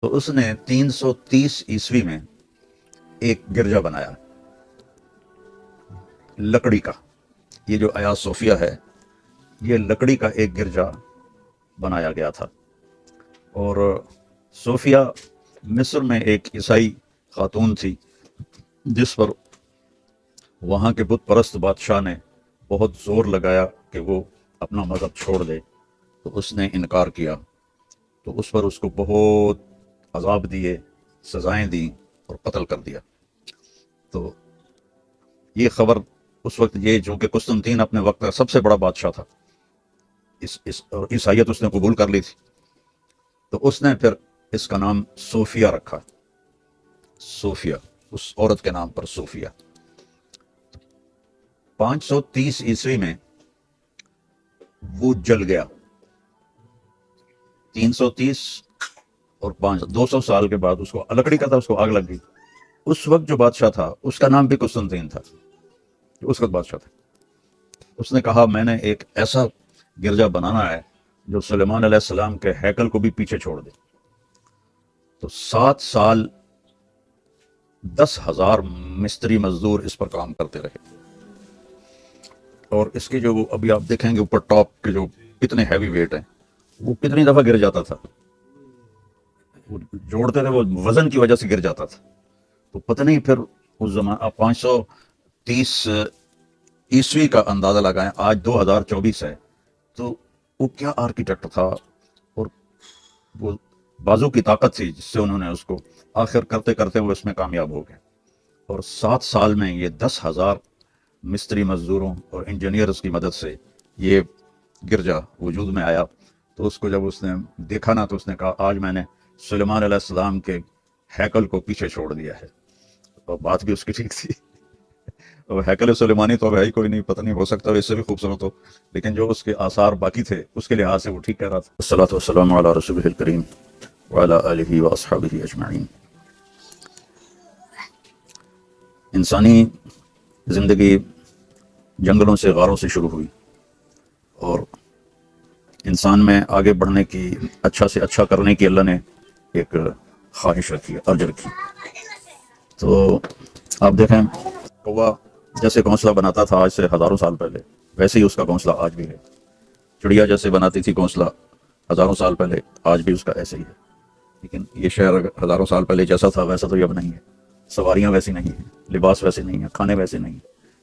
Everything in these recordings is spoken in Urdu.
تو اس نے 330 عیسوی میں ایک گرجا بنایا لکڑی کا. یہ جو آیا صوفیہ ہے یہ لکڑی کا ایک گرجا بنایا گیا تھا. اور صوفیہ مصر میں ایک عیسائی خاتون تھی جس پر وہاں کے بت پرست بادشاہ نے بہت زور لگایا کہ وہ اپنا مذہب چھوڑ دے، تو اس نے انکار کیا. تو اس پر اس کو بہت عذاب دیے، سزائیں دیں اور قتل کر دیا. تو یہ خبر اس وقت، یہ جو کہ قسطنطین اپنے وقت کا سب سے بڑا بادشاہ تھا، اور عیسائیت اس نے قبول کر لی تھی، تو اس نے پھر اس کا نام صوفیہ رکھا. صوفیہ، اس عورت کے نام پر صوفیہ. 530 عیسوی میں وہ جل گیا. 330 اور 200 سال کے بعد اس کو لکڑی کا تھا، اس کو آگ لگ گئی. اس وقت جو بادشاہ تھا اس کا نام بھی قسطنطین تھا، جو اس وقت بادشاہ تھا. اس نے کہا میں نے ایک ایسا گرجا بنانا ہے جو سلیمان علیہ السلام کے ہیکل کو بھی پیچھے چھوڑ دے. تو 7 سال 10,000 مستری مزدور اس پر کام کرتے رہے. اور اس کے جو ابھی آپ دیکھیں گے اوپر ٹاپ کے جو کتنے ہیوی ویٹ ہیں، وہ کتنی دفعہ گر جاتا تھا. وہ جوڑتے تھے، وہ وزن کی وجہ سے گر جاتا تھا. تو پتہ نہیں پھر اس زمانہ 530 عیسوی کا اندازہ لگائیں، آج 2024 ہے، تو وہ کیا آرکیٹیکٹ تھا. اور وہ بازو کی طاقت تھی جس سے انہوں نے اس کو آخر کرتے کرتے وہ اس میں کامیاب ہو گئے. اور 7 سال میں یہ 10,000 مستری مزدوروں اور انجینئرز کی مدد سے یہ گرجا وجود میں آیا. تو اس کو جب اس نے دیکھا نا، تو اس نے کہا آج میں نے سلیمان علیہ السلام کے ہیکل کو پیچھے چھوڑ دیا ہے. اور بات بھی اس کی ٹھیک تھی. اور ہیکل سلیمانی تو اب ہے ہی کوئی نہیں، پتہ نہیں، ہو سکتا ہے اس سے بھی خوبصورت ہو، لیکن جو اس کے آثار باقی تھے اس کے لحاظ سے وہ ٹھیک کہہ رہا تھا. الصلاۃ والسلام علی رسولہ الکریم وعلی آلہ واصحابہ اجمعین. انسانی زندگی جنگلوں سے، غاروں سے شروع ہوئی، اور انسان میں آگے بڑھنے کی، اچھا سے اچھا کرنے کی اللہ نے ایک خواہش رکھی، ارج رکھی. تو آپ دیکھیں کوا جیسے گھونسلہ بناتا تھا آج سے ہزاروں سال پہلے، ویسے ہی اس کا گھونسلہ آج بھی ہے. چڑیا جیسے بناتی تھی گھونسلہ ہزاروں سال پہلے، آج بھی اس کا ایسے ہی ہے. لیکن یہ شہر ہزاروں سال پہلے جیسا تھا ویسا تو اب نہیں ہے. سواریاں ویسی نہیں ہیں، لباس ویسے نہیں ہیں، کھانے ویسے نہیں ہیں.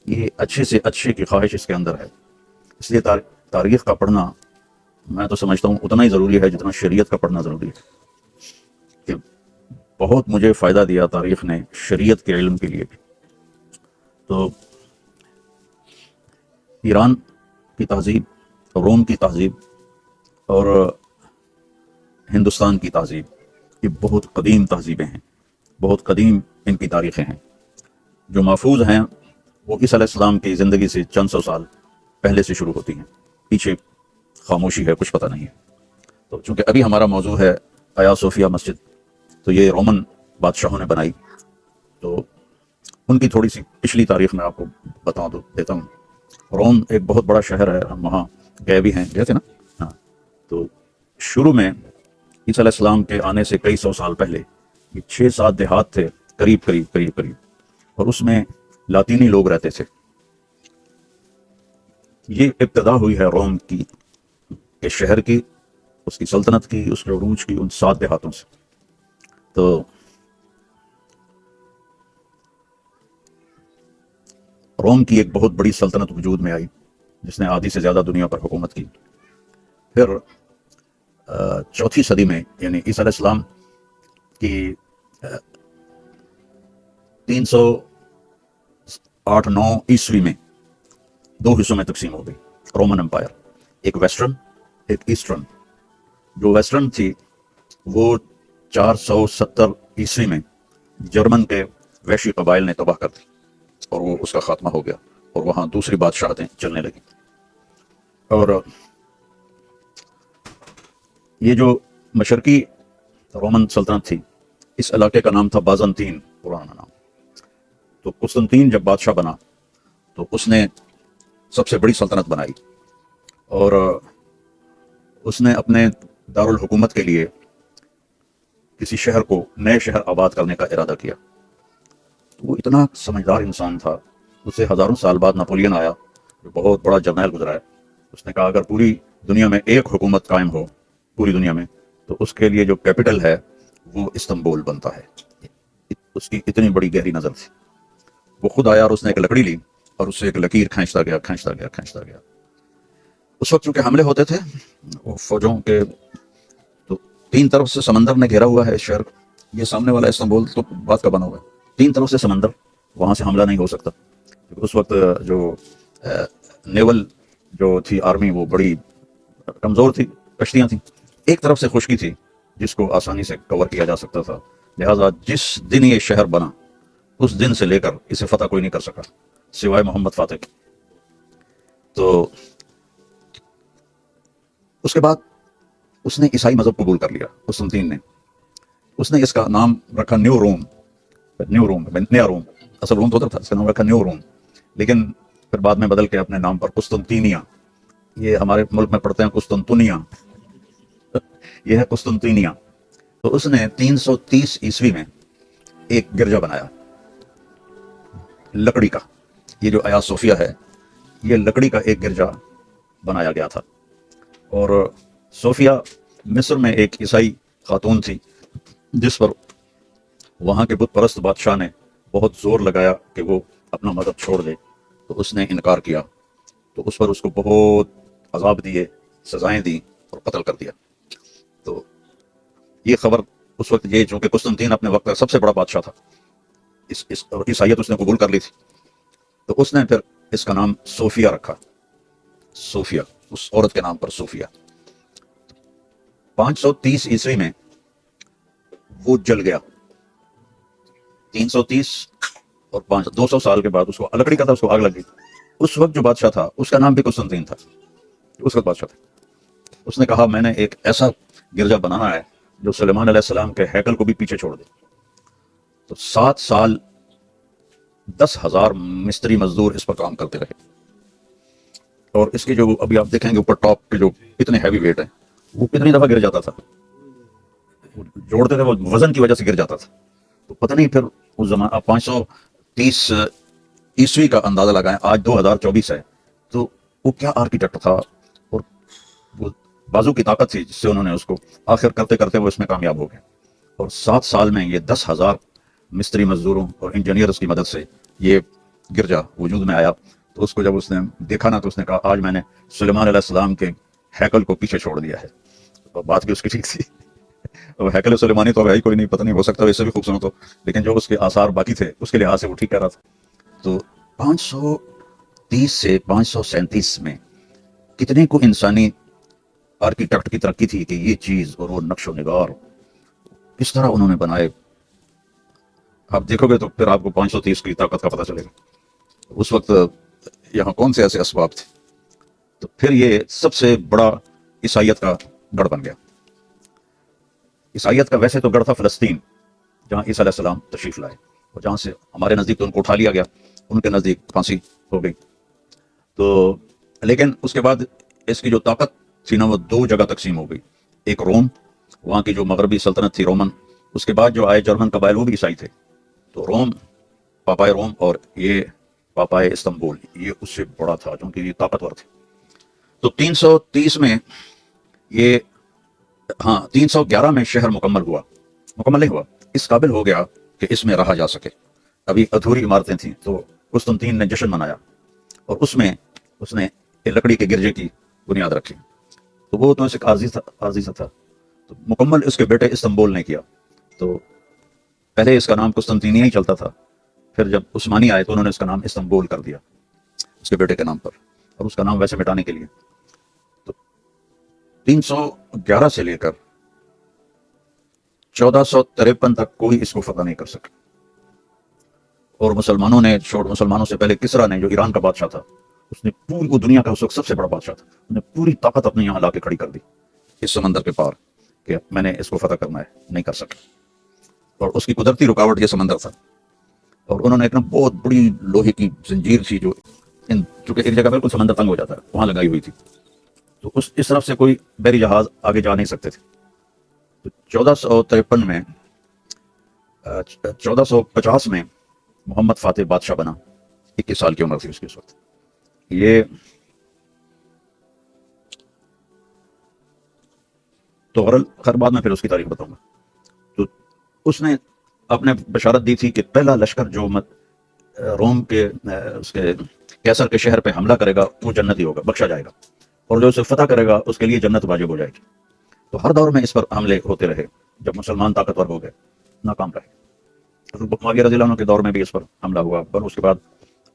یہ اچھے سے اچھے کی خواہش اس کے اندر ہے. اس لیے تاریخ کا پڑھنا میں تو سمجھتا ہوں اتنا ہی ضروری ہے جتنا شریعت کا پڑھنا ضروری ہے. کہ بہت مجھے فائدہ دیا تاریخ نے شریعت کے علم کے لیے بھی. تو ایران کی تہذیب، روم کی تہذیب اور ہندوستان کی تہذیب، یہ بہت قدیم تہذیبیں ہیں، بہت قدیم ان کی تاریخیں ہیں. جو محفوظ ہیں وہ عیسیٰ علیہ السلام کی زندگی سے چند سو سال پہلے سے شروع ہوتی ہیں. پیچھے خاموشی ہے، کچھ پتہ نہیں ہے. تو چونکہ ابھی ہمارا موضوع ہے آیا صوفیہ مسجد، تو یہ رومن بادشاہوں نے بنائی. تو ان کی تھوڑی سی پچھلی تاریخ میں آپ کو بتا دیتا ہوں. روم ایک بہت بڑا شہر ہے، ہم وہاں گئے بھی ہیں، گئے تھے نا. ہاں. تو شروع میں عیسیٰ علیہ السلام کے آنے سے کئی سو سال پہلے یہ 6-7 دیہات تھے، قریب، اور اس میں لاطینی لوگ رہتے تھے. یہ ابتدا ہوئی ہے روم کی، کہ شہر کی، اس کی سلطنت کی، اس کے عروج کی، ان 7 دیہاتوں سے. تو روم کی ایک بہت بڑی سلطنت وجود میں آئی جس نے آدھی سے زیادہ دنیا پر حکومت کی. پھر 4 صدی میں، یعنی عیسیٰ علیہ السلام کی 308-9 عیسوی میں 2 حصوں میں تقسیم ہو گئی رومن امپائر، ایک ویسٹرن ایک ایسٹرن. جو ویسٹرن تھی وہ 470 عیسوی میں جرمن کے وحشی قبائل نے تباہ کر دی، اور وہ اس کا خاتمہ ہو گیا، اور وہاں دوسری بادشاہتیں چلنے لگی. اور یہ جو مشرقی رومن سلطنت تھی، اس علاقے کا نام تھا بازنطین، پرانا نام. تو قسطنطین جب بادشاہ بنا تو اس نے سب سے بڑی سلطنت بنائی، اور اس نے اپنے دارالحکومت کے لیے کسی شہر کو نئے شہر آباد کرنے کا ارادہ کیا. وہ اتنا سمجھدار انسان تھا. اسے ہزاروں سال بعد نپولین آیا جو بہت بڑا جرنیل گزرا ہے. اس نے کہا اگر پوری دنیا میں ایک حکومت قائم ہو پوری دنیا میں تو اس کے لیے جو کیپٹل ہے وہ استنبول بنتا ہے. اس کی اتنی بڑی گہری نظر تھی. وہ خود آیا اور اس نے ایک لکڑی لی اور اس سے ایک لکیر کھینچتا گیا. اس وقت چونکہ حملے ہوتے تھے وہ فوجوں کے، تو 3 طرف سے سمندر نے گھیرا ہوا ہے اس شہر. یہ سامنے والا استنبول تو بات کا بنا ہوا ہے، 3 طرف سے سمندر، وہاں سے حملہ نہیں ہو سکتا. اس وقت جو نیول جو تھی آرمی وہ بڑی کمزور تھی، کشتیاں تھیں. ایک طرف سے خشکی تھی جس کو آسانی سے کور کیا جا سکتا تھا. لہٰذا جس دن یہ شہر بنا اس دن سے لے کر اسے فتح کوئی نہیں کر سکا سوائے محمد فاتح کی. تو اس کے بعد اس نے عیسائی مذہب قبول کر لیا قسطنطین نے. اس نے اس کا نام رکھا نیا روم. اصل روم تو ادھر تھا، اس کا نام رکھا نیو روم، لیکن پھر بعد میں بدل کے اپنے نام پر قسطنطینیہ. یہ ہمارے ملک میں پڑھتے ہیں قسطنطنیہ، یہ ہے قسطنطینیہ. تو اس نے 330 عیسوی میں ایک گرجا بنایا لکڑی کا. یہ جو آیا صوفیہ ہے یہ لکڑی کا ایک گرجا بنایا گیا تھا. اور صوفیہ مصر میں ایک عیسائی خاتون تھی جس پر وہاں کے بت پرست بادشاہ نے بہت زور لگایا کہ وہ اپنا مذہب چھوڑ دے، تو اس نے انکار کیا. تو اس پر اس کو بہت عذاب دیے، سزائیں دی اور قتل کر دیا. تو یہ خبر اس وقت، یہ چونکہ قسطنطین اپنے وقت کا سب سے بڑا بادشاہ تھا، عیسائیت اس نے قبول کر لی تھی، تو اس نے پھر اس کا نام صوفیہ رکھا. صوفیہ، اس عورت کے نام پر صوفیہ. 530 عیسوی میں وہ جل گیا. 330 اور 200 سال کے بعد اس کو لکڑی کا تھا، اس کو آگ لگ گئی. اس وقت جو بادشاہ تھا اس کا نام بھی قسطنطین تھا، اس وقت بادشاہ تھا. اس نے کہا میں نے ایک ایسا گرجا بنانا ہے جو سلیمان علیہ السلام کے ہیکل کو بھی پیچھے چھوڑ دے. تو 7 سال 10,000 مستری مزدور اس پر کام کرتے رہے. اور اس کے جو ابھی آپ دیکھیں گے اوپر ٹاپ کے جو اتنے ہیوی ویٹ ہیں وہ کتنی دفعہ گر جاتا تھا، جوڑتے تھے وہ وزن کی وجہ سے گر جاتا تھا. تو پتہ نہیں پھر اس زمانہ، آپ 530 عیسوی کا اندازہ لگائیں، آج 2024 ہے، تو وہ کیا آرکیٹیکٹ تھا اور وہ بازو کی طاقت تھی جس سے انہوں نے اس کو آخر کرتے کرتے وہ اس میں کامیاب ہو گئے. اور 7 سال میں یہ 10,000 مستری مزدوروں اور انجینئرز کی مدد سے یہ گرجا وجود میں آیا. تو اس کو جب اس نے دیکھا نا تو اس نے کہا آج میں نے سلیمان علیہ السلام کے ہیکل کو پیچھے چھوڑ دیا ہے. اور بات بھی اس کی ٹھیک تھی. اور ہیکل سلیمانی تو ہے کوئی نہیں، پتہ نہیں، ہو سکتا ہے اس سے بھی خوبصورت ہو، لیکن جو اس کے آثار باقی تھے اس کے لحاظ سے وہ ٹھیک کہہ رہا تھا. تو 530 سے 537 میں کتنے کو انسانی آرکیٹیکٹ کی ترقی تھی کہ یہ چیز اور وہ نقش و نگار کس طرح انہوں نے بنائے. آپ دیکھو گے تو پھر آپ کو 530 کی طاقت کا پتہ چلے گا. اس وقت یہاں کون سے ایسے اسباب تھے. تو پھر یہ سب سے بڑا عیسائیت کا گڑھ بن گیا. عیسائیت کا ویسے تو گڑھ تھا فلسطین، جہاں عیسیٰ علیہ السلام تشریف لائے، اور جہاں سے ہمارے نزدیک تو ان کو اٹھا لیا گیا، ان کے نزدیک پھانسی ہو گئی. تو لیکن اس کے بعد اس کی جو طاقت تھی نا وہ 2 جگہ تقسیم ہو گئی. ایک روم، وہاں کی جو مغربی سلطنت تھی رومن، اس کے بعد جو آئے جرمن قبائل وہ بھی عیسائی تھے. تو روم، پاپائے روم، اور یہ پاپائے استنبول، یہ اس سے بڑا تھا کیونکہ یہ طاقتور تھے. تو 330 میں یہ 311 میں شہر مکمل نہیں ہوا، اس قابل ہو گیا کہ اس میں رہا جا سکے. ابھی ادھوری عمارتیں تھیں. تو قسطنطین نے جشن منایا اور اس میں اس نے لکڑی کے گرجے کی بنیاد رکھی. تو وہ تو ایک عارضی سا تھا. تو مکمل اس کے بیٹے استنبول نے کیا. تو پہلے اس کا نام قسطنطینیہ ہی چلتا تھا، پھر جب عثمانی آئے تو انہوں نے اس کا نام استنبول کر دیا اس کے بیٹے کے نام پر، اور اس کا نام ویسے مٹانے کے لیے. تو 311 سے لے کر 1453 تک کوئی اس کو فتح نہیں کر سکا. اور مسلمانوں سے پہلے کسرا نے، جو ایران کا بادشاہ تھا، اس نے پوری، وہ دنیا کا اس وقت سب سے بڑا بادشاہ تھا، اس نے پوری طاقت اپنے یہاں لا کے کھڑی کر دی اس سمندر کے پار کہ میں نے اس کو فتح کرنا ہے، نہیں کر سکا. اور اس کی قدرتی رکاوٹ یہ سمندر تھا. اور انہوں نے ایک بہت بڑی لوہے کی زنجیر تھی جو چونکہ ایک جگہ بالکل سمندر تنگ ہو جاتا ہے وہاں لگائی ہوئی تھی. تو اس طرف سے کوئی بحری جہاز آگے جا نہیں سکتے تھے. تو 1453 میں 1450 میں محمد فاتح بادشاہ بنا، 21 سال کی عمر تھی اس کی اس وقت. یہ تو خیر بعد میں پھر اس کی تاریخ بتاؤں گا. تو اس نے اپنے بشارت دی تھی کہ پہلا لشکر جو روم کے اس کے کیسر کے شہر پہ حملہ کرے گا وہ جنتی ہوگا، بخشا جائے گا، اور جو اسے فتح کرے گا اس کے لیے جنت واجب ہو جائے گی. تو ہر دور میں اس پر حملے ہوتے رہے. جب مسلمان طاقتور ہو گئے ناکام رہے. معاویہ رضی اللہ عنہ کے دور میں بھی اس پر حملہ ہوا، اور اس کے بعد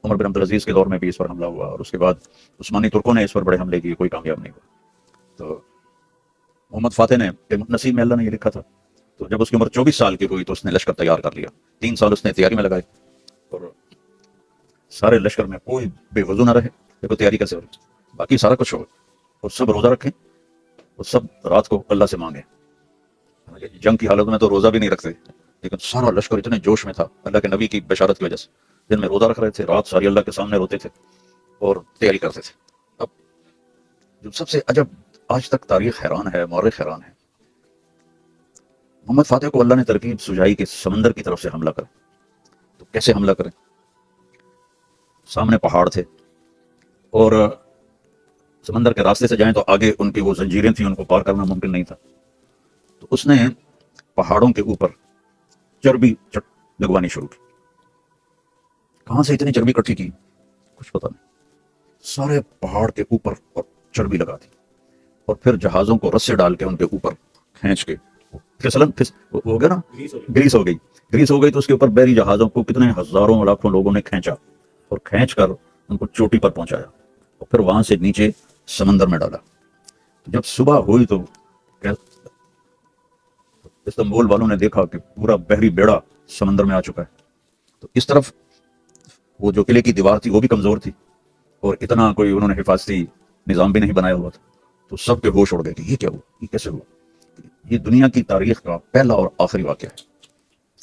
عمر بن عبدالعزیز کے دور میں بھی اس پر حملہ ہوا، اور اس کے بعد عثمانی ترکوں نے اس پر بڑے حملے کیے، کوئی کامیاب نہیں ہوا. تو محمد فاتح نے نصیب میں اللہ نے یہ لکھا تھا. تو جب اس کی عمر 24 سال کی ہوئی تو اس نے لشکر تیار کر لیا. 3 سال اس نے تیاری میں لگائے، اور سارے لشکر میں کوئی بے وضو نہ رہے. دیکھو تیاری کیسے ہو رہی، باقی سارا کچھ ہو، اور سب روزہ رکھیں، اور سب رات کو اللہ سے مانگیں. جنگ کی حالت میں تو روزہ بھی نہیں رکھتے، لیکن سارا لشکر اتنے جوش میں تھا اللہ کے نبی کی بشارت کی وجہ سے. دن میں روزہ رکھ رہے تھے، رات ساری اللہ کے سامنے روتے تھے اور تیاری کرتے تھے. اب جو سب سے عجب، آج تک تاریخ حیران ہے، مورخ حیران ہے. محمد فاتح کو اللہ نے ترکیب سجائی کہ سمندر کی طرف سے حملہ کرے. تو کیسے حملہ کریں؟ سامنے پہاڑ تھے، اور سمندر کے راستے سے جائیں تو آگے ان کی وہ زنجیریں تھیں، ان کو پار کرنا ممکن نہیں تھا. تو اس نے پہاڑوں کے اوپر چربی لگوانی شروع کی. کہاں سے اتنی چربی اکٹھی کی کچھ پتہ نہیں. سارے پہاڑ کے اوپر اور چربی لگا دی، اور پھر جہازوں کو رسے ڈال کے ان کے اوپر کھینچ کے ہو گیا نا، گریس ہو گئی. تو اس کے اوپر بحری جہازوں کو کتنے ہزاروں لاکھوں لوگوں نے کھینچا، اور کھینچ کر ان کو چوٹی پر پہنچایا، اور پھر وہاں سے نیچے سمندر میں ڈالا. جب صبح ہوئی تو استنبول والوں نے دیکھا کہ پورا بحری بیڑا سمندر میں آ چکا ہے. تو اس طرف وہ جو قلعے کی دیوار تھی وہ بھی کمزور تھی، اور اتنا کوئی انہوں نے حفاظتی نظام بھی نہیں بنایا ہوا تھا. تو سب کے ہوش اڑ گئے کہ یہ کیا ہوا، یہ کیسے ہوا. یہ دنیا کی تاریخ کا پہلا اور آخری واقعہ ہے.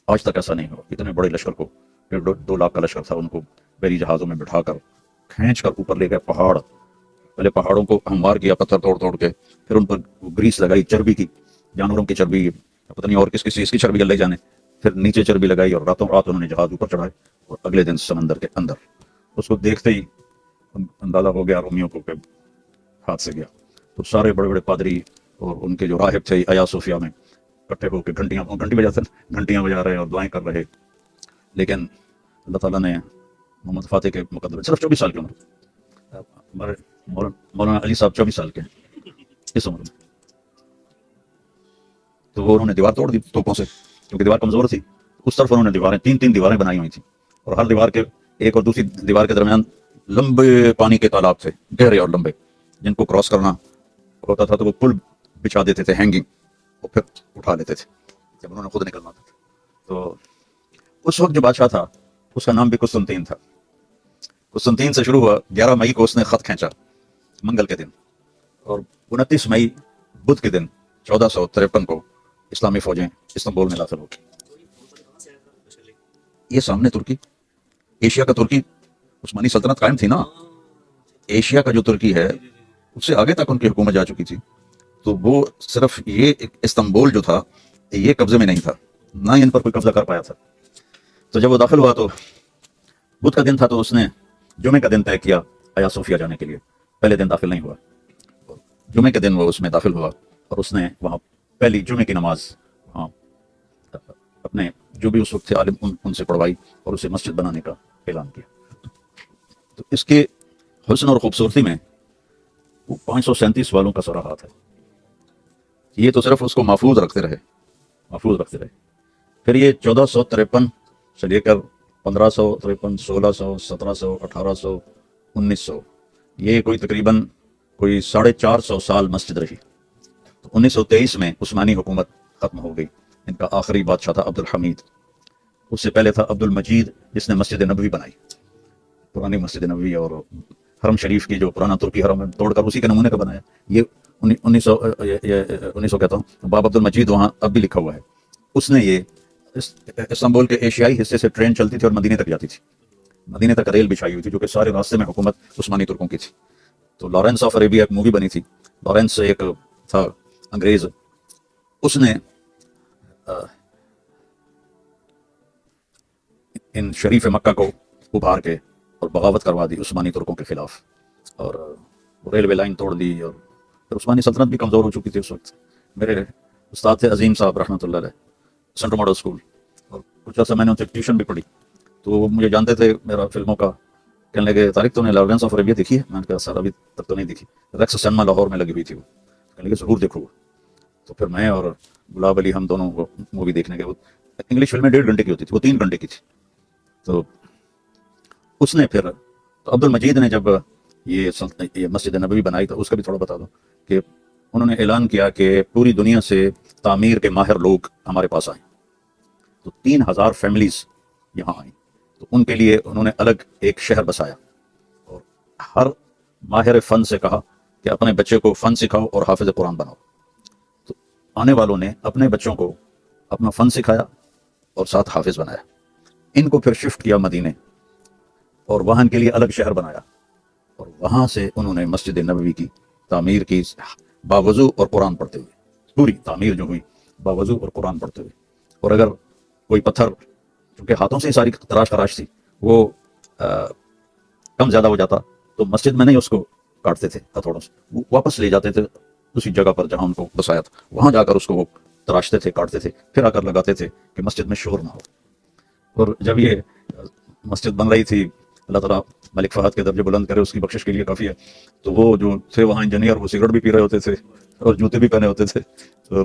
آج تک ایسا نہیں ہوا. اتنے بڑے لشکر کو، 2 لاکھ کا لشکر تھا، ان کو بحری جہازوں میں بٹھا کر کھینچ کر اوپر لے گئے پہاڑ. پہلے پہاڑوں کو ہموار کیا پتھر توڑ توڑ کے، پھر ان پر گریس لگائی چربی کی، جانوروں کی چربی، پتہ نہیں اور کس چیز کی چربی اللہ جانے. پھر نیچے چربی لگائی، اور راتوں رات انہوں نے جہاز اوپر چڑھائے، اور اگلے دن سمندر کے اندر. اس کو دیکھتے ہی اندازہ ہو گیا رومیوں کو کہ ہاتھ سے گیا. تو سارے بڑے بڑے پادری اور ان کے جو راہب تھے آیا صوفیہ میں اکٹھے ہو کے گھنٹیاں بجا رہے اور دعائیں کر رہے. لیکن اللہ تعالیٰ نے محمد فاتح کے مقدر، صرف 24 سال کی عمر، ہمارے مولانا علی صاحب 24 سال کے ہیں اس عمر میں. تو وہ انہوں نے دیوار توڑ دی توپوں سے، کیونکہ دیوار کمزور تھی. اس طرف انہوں نے دیواریں 3 دیواریں بنائی ہوئی تھیں، اور ہر دیوار کے ایک اور دوسری دیوار کے درمیان لمبے پانی کے تالاب تھے، گہرے اور لمبے، جن کو کراس کرنا ہوتا تھا تو وہ پل بچھا دیتے تھے ہینگنگ، اور پھر اٹھا لیتے تھے جب انہوں نے خود نکلنا تھا. تو اس وقت جو بادشاہ تھا اس کا نام بھی قسطنطین تھا. قسطنطین سے شروع ہوا. 11 مئی کو اس نے خط کھینچا منگل کے دن، اور 29 مئی بدھ کے دن 1453 کو اسلامی فوجیں استنبول میں داخل ہو گئی. یہ سامنے ترکی، ایشیا کا ترکی، عثمانی سلطنت قائم تھی نا. ایشیا کا جو ترکی ہے اس سے آگے تک ان کی حکومت جا چکی تھی. تو وہ صرف یہ استنبول جو تھا یہ قبضے میں نہیں تھا، نہ ان پر کوئی قبضہ کر پایا تھا. تو جب وہ داخل ہوا تو بدھ کا دن تھا، تو اس نے جمعے کا دن طے کیا آیا صوفیہ جانے کے لیے. پہلے دن داخل نہیں ہوا، جمعے کے دن وہ اس میں داخل ہوا، اور اس نے وہاں پہلی جمعے کی نماز وہاں اپنے جو بھی اس وقت تھے عالم ان سے پڑھوائی، اور اسے مسجد بنانے کا اعلان کیا. تو اس کے حسن اور خوبصورتی میں وہ 537 والوں کا سرا ہاتھ ہے. یہ تو صرف اس کو محفوظ رکھتے رہے. پھر یہ 1453 سے لے کر 1553، 1600، 1700، 1800، 1900، یہ کوئی تقریباً 450 سال مسجد رہی. تو 1923 میں عثمانی حکومت ختم ہو گئی. ان کا آخری بادشاہ تھا عبد الحمید. اس سے پہلے تھا عبد المجید، جس نے مسجد نبوی بنائی، پرانی مسجد نبوی، اور حرم شریف کی جو پرانا ترکی حرم ہے توڑ کر اسی کے نمونے کا بنایا. یہ 1900 کہتا ہوں، باب عبد المجید وہاں اب بھی لکھا ہوا ہے. اس نے یہ استنبول کے ایشیائی حصے سے ٹرین چلتی تھی اور مدینے تک جاتی تھی. مدینے تک ریل بچھائی ہوئی تھی، جو کہ سارے راستے میں حکومت عثمانی ترکوں کی تھی. تو لارنس آف عربیہ ایک مووی بنی تھی. لارنس ایک تھا انگریز، اس نے ان شریف مکہ کو ابھار کے اور بغاوت کروا دی عثمانی ترکوں کے خلاف، اور ریلوے لائن توڑ دی، اور پھر عثمانی سلطنت بھی کمزور ہو چکی تھی اس وقت۔ میرے استاد تھے عظیم صاحب رحمۃ اللہ علیہ، سینٹرل ماڈل اسکول، اور کچھ عرصہ میں نے ان سے ٹیوشن بھی پڑھی، تو وہ مجھے جانتے تھے میرا فلموں کا۔ کہنے لگے طارق تو نے لاورنس آف عربیہ دیکھی ہے؟ میں نے کہا سر ابھی تک تو نہیں دیکھی، ریکس سینما لاہور میں لگی ہوئی تھی وہ، کہنے لگے ضرور دیکھو۔ تو پھر میں اور گلاب علی ہم دونوں وہ مووی دیکھنے گئے۔ وہ انگلش فلمیں 1.5 گھنٹے کی ہوتی تھی، وہ 3 گھنٹے کی تھی۔ تو اس نے پھر تو عبد المجید نے جب یہ مسجد نبوی بنائی تو اس کا بھی تھوڑا بتا دو کہ انہوں نے اعلان کیا کہ پوری دنیا سے تعمیر کے ماہر لوگ ہمارے پاس آئیں، تو 3000 فیملیز یہاں آئیں، تو ان کے لیے انہوں نے الگ ایک شہر بسایا، اور ہر ماہر فن سے کہا کہ اپنے بچے کو فن سکھاؤ اور حافظ قرآن بناؤ۔ تو آنے والوں نے اپنے بچوں کو اپنا فن سکھایا اور ساتھ حافظ بنایا۔ ان کو پھر شفٹ کیا مدینے، اور وہاں ان کے لیے الگ شہر بنایا، اور وہاں سے انہوں نے مسجد نبوی کی تعمیر کی باوضو اور قرآن پڑھتے ہوئے۔ پوری تعمیر جو ہوئی باوضو اور قرآن پڑھتے ہوئے، اور اگر کوئی پتھر، چونکہ ہاتھوں سے ساری تراش تھی، وہ کم زیادہ ہو جاتا تو مسجد میں نہیں اس کو کاٹتے تھے ہتھوڑوں سے، وہ واپس لے جاتے تھے اسی جگہ پر جہاں ان کو بسایا تھا، وہاں جا کر اس کو وہ تراشتے تھے، کاٹتے تھے، پھر آ کر لگاتے تھے کہ مسجد میں شور نہ ہو۔ اور جب یہ مسجد بن رہی تھی، اللہ تعالیٰ ملک فہد کے درجے بلند کرے، اس کی بخشش کے لیے کافی ہے، تو وہ جو تھے وہاں انجینئر، وہ سگریٹ بھی پی رہے ہوتے تھے اور جوتے بھی پہنے ہوتے تھے اور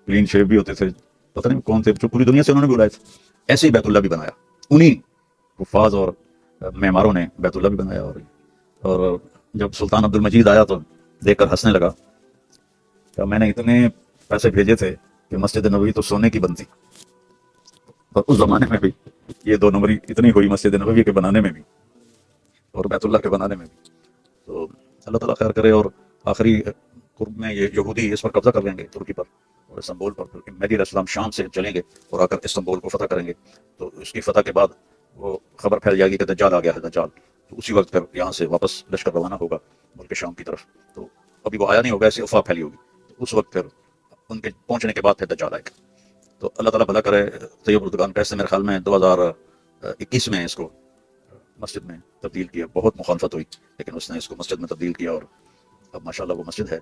کلین شیو بھی ہوتے تھے، پتہ نہیں کون تھے، جو پوری دنیا سے انہوں نے بلائے تھے۔ ایسے ہی بیت اللہ بھی بنایا، انہی حفاظ اور معماروں نے بیت اللہ بھی بنایا۔ اور جب سلطان عبد المجید آیا تو دیکھ کر ہنسنے لگا کہ میں نے اتنے پیسے بھیجے تھے کہ مسجد نبوی تو سونے کی بنتی، اور اس زمانے میں بھی یہ 2 نمبری اتنی ہوئی مسجد نبوی کے بنانے میں بھی اور بیت اللہ کے بنانے میں بھی۔ تو اللہ تعالیٰ خیر کرے، اور آخری قرب میں یہ یہودی اس پر قبضہ کر لیں گے، ترکی پر اور استنبول پر، پھر مہدی علیہ السلام شام سے چلیں گے اور آ کر استنبول کو فتح کریں گے، تو اس کی فتح کے بعد وہ خبر پھیل جائے گی کہ دجال آ گیا ہے، دجال، تو اسی وقت پھر یہاں سے واپس لشکر روانہ ہوگا ملک شام کی طرف۔ تو ابھی وہ آیا نہیں ہوگا، ایسی افواہ پھیلی ہوگی، تو اس وقت پھر ان کے پہنچنے کے بعد پھر دجال آئے گا۔ تو اللہ تعالیٰ بھلا کرے۔ طیب اردگان کیسے میرے خیال میں 2021 میں اس کو مسجد میں تبدیل کیا، بہت مخالفت ہوئی، لیکن اس نے اس کو مسجد میں تبدیل کیا، اور اب ماشاءاللہ وہ مسجد ہے۔